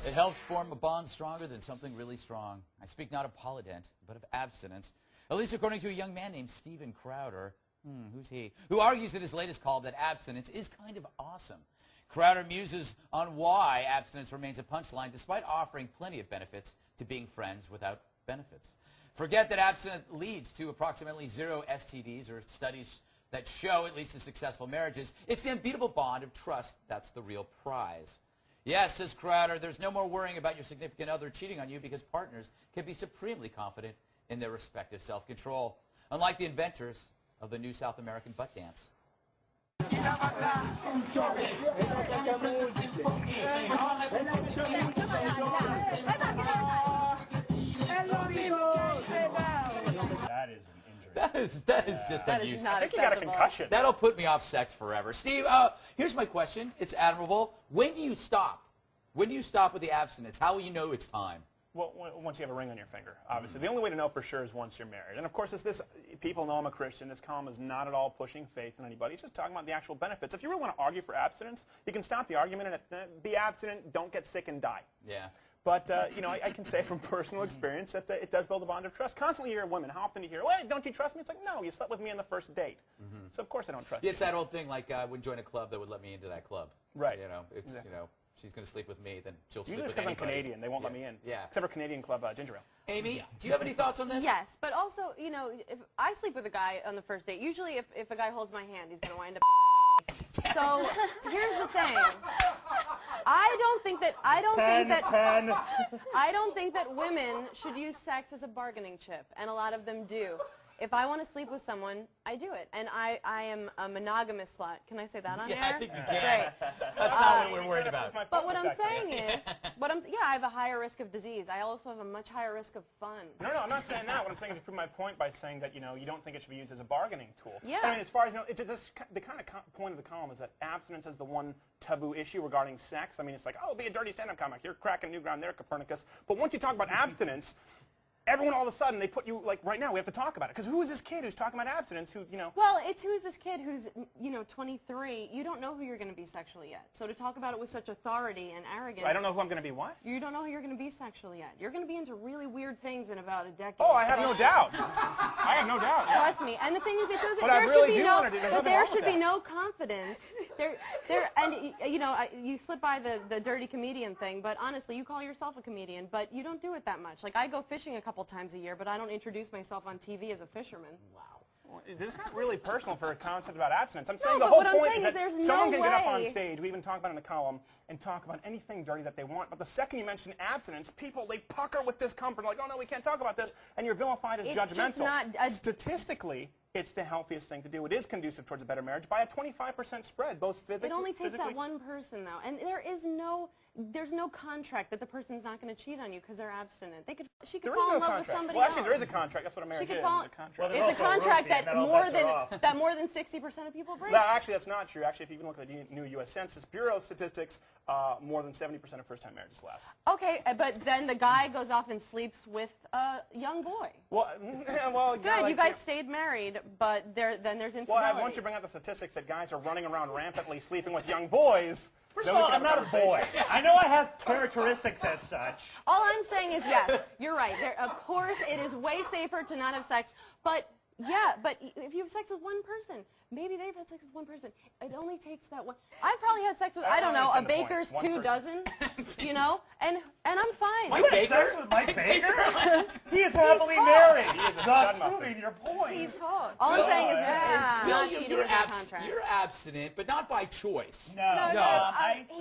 It helps form a bond stronger than something really strong. I speak not of polydent, but of abstinence. At least according to a young man named Steven Crowder. Who's he? Who argues in his latest column that abstinence is kind of awesome. Crowder muses on why abstinence remains a punchline despite offering plenty of benefits to being friends without benefits. Forget that abstinence leads to approximately 0 STDs or studies that show, at least in successful marriages, it's the unbeatable bond of trust that's the real prize. Yes, says Crowder, there's no more worrying about your significant other cheating on you because partners can be supremely confident in their respective self-control, unlike the inventors of the new South American butt dance. That is just unusual. I think you got a concussion. That'll put me off sex forever. Steve, here's my question. It's admirable. When do you stop? When do you stop with the abstinence? How will you know it's time? Well, once you have a ring on your finger, obviously. The only way to know for sure is once you're married. And, of course, people know I'm a Christian. This column is not at all pushing faith in anybody. It's just talking about the actual benefits. If you really want to argue for abstinence, you can stop the argument and be abstinent, don't get sick and die. Yeah. But, you know, I can say from personal experience that it does build a bond of trust. Constantly you hear women, how often do you hear, well, don't you trust me? It's like, no, you slept with me on the first date. So, of course, I don't trust you. It's that old thing, like I would join a club that would let me into that club. Right. You know, it's, you know, she's going to sleep with me, then she'll sleep Usually with because anybody. I'm Canadian. They won't let me in. Yeah. Except for Canadian Club Ginger Ale. Amy, do you have any thoughts on this? Yes, but also, you know, if I sleep with a guy on the first date, usually if a guy holds my hand, he's going to wind up. So here's the thing. I don't think that women should use sex as a bargaining chip, and a lot of them do. If I want to sleep with someone, I do it, and I am a monogamous slut. Can I say that on air? Yeah, I think you can. Great. That's not what we're worried about. But what I'm saying is, I have a higher risk of disease. I also have a much higher risk of fun. No, I'm not saying that. What I'm saying is to prove my point by saying that, you know, you don't think it should be used as a bargaining tool. Yeah. I mean, as far as, you know, the kind of point of the column is that abstinence is the one taboo issue regarding sex. I mean, it's like, oh, be a dirty stand-up comic. You're cracking new ground there, Copernicus. But once you talk about abstinence, everyone all of a sudden, they put you, like, right now, we have to talk about it. Because who is this kid who's talking about abstinence who, you know? Well, it's who's this kid who's, you know, 23. You don't know who you're going to be sexually yet. So to talk about it with such authority and arrogance. I don't know who I'm going to be what? You don't know who you're going to be sexually yet. You're going to be into really weird things in about a decade. Oh, I have no doubt. I have no doubt. Yeah. Trust me. And the thing is, it doesn't. But I really do want to do. But there should be no confidence. And you know, you slip by the dirty comedian thing. But honestly, you call yourself a comedian, but you don't do it that much. Like I go fishing a couple times a year, but I don't introduce myself on TV as a fisherman. Wow. Well, it's not really personal for a concept about abstinence. I'm saying the whole point is that someone can get up on stage, we even talk about it in the column, and talk about anything dirty that they want. But the second you mention abstinence, people, they pucker with discomfort, like, oh, no, we can't talk about this, and you're vilified as judgmental. Statistically, it's the healthiest thing to do. It is conducive towards a better marriage by a 25% spread, both physically. It only takes that one person, though, and there's no contract that the person's not going to cheat on you because they're abstinent. She could fall in love with somebody else. Well, actually, there is a contract. That's what a marriage is. It's a contract that more than 60% of people break. No, actually, that's not true. Actually, if you even look at the new U.S. Census Bureau statistics, more than 70% of first-time marriages last. Okay, but then the guy goes off and sleeps with a young boy. Well, good. Like you guys stayed married, but then there's infidelity. Well, once you bring out the statistics that guys are running around rampantly sleeping with young boys. First of all, I'm not a boy. I know I have characteristics as such. All I'm saying is, yes, you're right. Of course, it is way safer to not have sex, but yeah, but if you have sex with one person, maybe they've had sex with one person. It only takes that one. I've probably had sex with, I don't know, a baker's 2 dozen, you know, and I'm fine. You had sex with Mike Baker? He is happily married. Thus proving your point. He's hot. All I'm saying is not cheating with a contract. You're abstinent, but not by choice. No.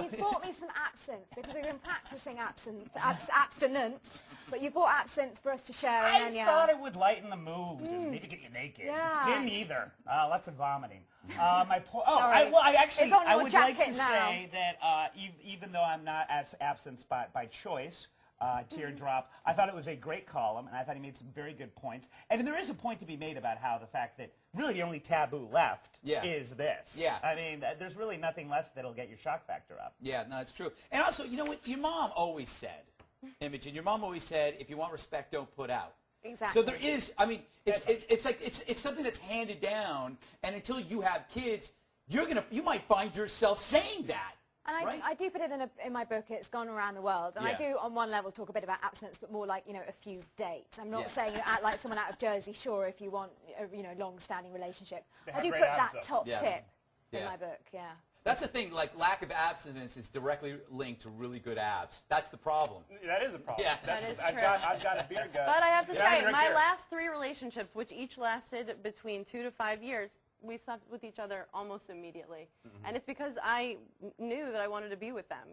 He's bought me some absinthe because we've been practicing abstinence. But you bought absinthe for us to share. I thought it would lighten the mood and maybe get you naked. Yeah. Didn't either. Lots of vomiting. Sorry. I would like to say that even though I'm not as absent by choice, Teardrop, I thought it was a great column, and I thought he made some very good points. And there is a point to be made about how the fact that really the only taboo left is this. Yeah. I mean, there's really nothing left that'll get your shock factor up. Yeah, no, it's true. And also, you know what? Your mom always said, Imogen, your mom always said, if you want respect, don't put out. Exactly. So there is, I mean, it's something that's handed down, and until you have kids, you might find yourself saying that. And right? I do put it in my book. It's gone around the world, and I do, on one level, talk a bit about abstinence, but more like, a few dates. I'm not saying act like someone out of Jersey Shore if you want a long-standing relationship. I do put that top tip in my book. Yeah. That's the thing, like lack of abstinence is directly linked to really good abs. That's the problem. That is a problem. Yeah. That is I've true. got a beer gut. But I have to say, my here. last 3 relationships, which each lasted between 2 to 5 years, we slept with each other almost immediately. And it's because I knew that I wanted to be with them,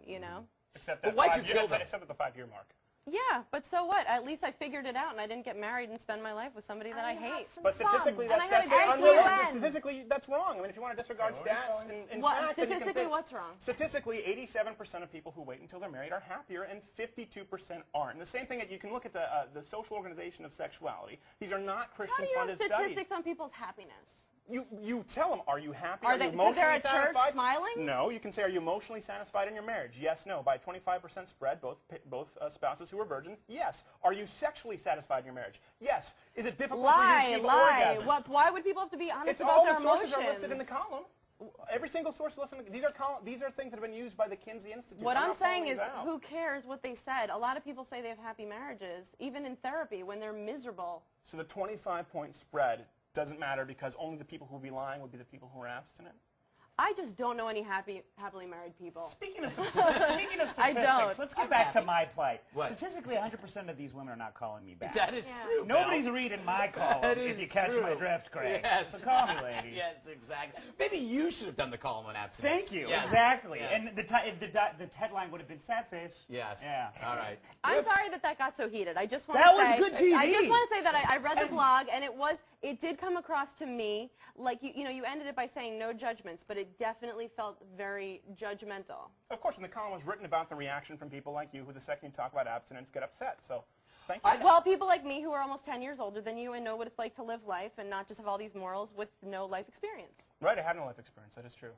Except But why'd you kill them? Except at the 5-year mark. Yeah, but so what? At least I figured it out, and I didn't get married and spend my life with somebody that I hate. But statistically, fun. that's unrealistic. Statistically, that's wrong. I mean, if you want to disregard stats, in fact, statistically, what's wrong? Statistically, 87% of people who wait until they're married are happier, and 52% aren't. And the same thing that you can look at the social organization of sexuality. These are not Christian-funded studies. How do you have statistics on people's happiness? You tell them, are you happy? Are they, you emotionally they're at satisfied? church smiling? No, you can say, are you emotionally satisfied in your marriage? Yes, no. By 25% spread, both spouses who are virgins, yes. Are you sexually satisfied in your marriage? Yes. Is it difficult for you to achieve orgasm? Why would people have to be honest about all their the emotions? sources are listed in the column. Every single source listed. These are things that have been used by the Kinsey Institute. What I'm saying is, who cares what they said? A lot of people say they have happy marriages, even in therapy, when they're miserable. So the 25-point spread doesn't matter because only the people who would be lying would be the people who are abstinent? I just don't know any happily married people. Speaking of statistics, let's get back to my plight. What? Statistically, 100% of these women are not calling me back. That is true. Nobody's reading my column, That if is you catch true. my drift, Craig. Yes. So call me, ladies. Yes, exactly. Maybe you should have done the column on abstinence. Thank you. Yes. Exactly. Yes. And the headline would have been sad face. Yes. Yeah. All right. I'm sorry that got so heated. I just want That to say was good TV. I just want to say that I read the blog, and it did come across to me like you ended it by saying no judgments, but it definitely felt very judgmental. Of course, and the column was written about the reaction from people like you who the second you talk about abstinence get upset. So, thank you. Well, people like me who are almost 10 years older than you and know what it's like to live life and not just have all these morals with no life experience. Right, I had no life experience. That is true.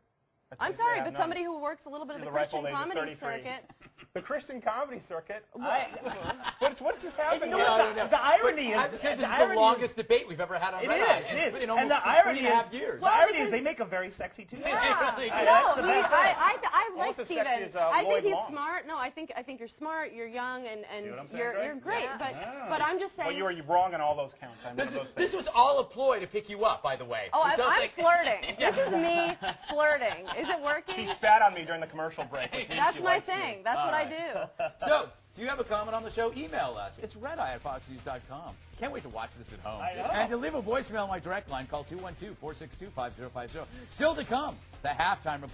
I'm sorry, but somebody who works a little bit of the Christian comedy circuit. The Christian comedy circuit? What just happened? You know what the irony is, I have to say, this is the longest debate we've ever had on Red Eye. It is. In almost And the irony 3.5 years. The irony is they make a very sexy too. Yeah. Really do. No, the best. I like Almost as Steven. sexy as, I think Lloyd he's Long. smart. No, I think you're smart. You're young, and See what I'm saying, you're great. Yeah. But I'm just saying. Well, you were wrong on all those counts. I'm one of those This things. was all a ploy to pick you up, by the way. Oh, I'm Something- flirting. This is me flirting. Is it working? She spat on me during the commercial break, which means That's she my likes me. thing. That's what I do. So, do you have a comment on the show? Email us. It's redeye@foxnews.com. Can't wait to watch this at home. I know. And to leave a voicemail on my direct line, call 212-462-5050. Still to come, the halftime report.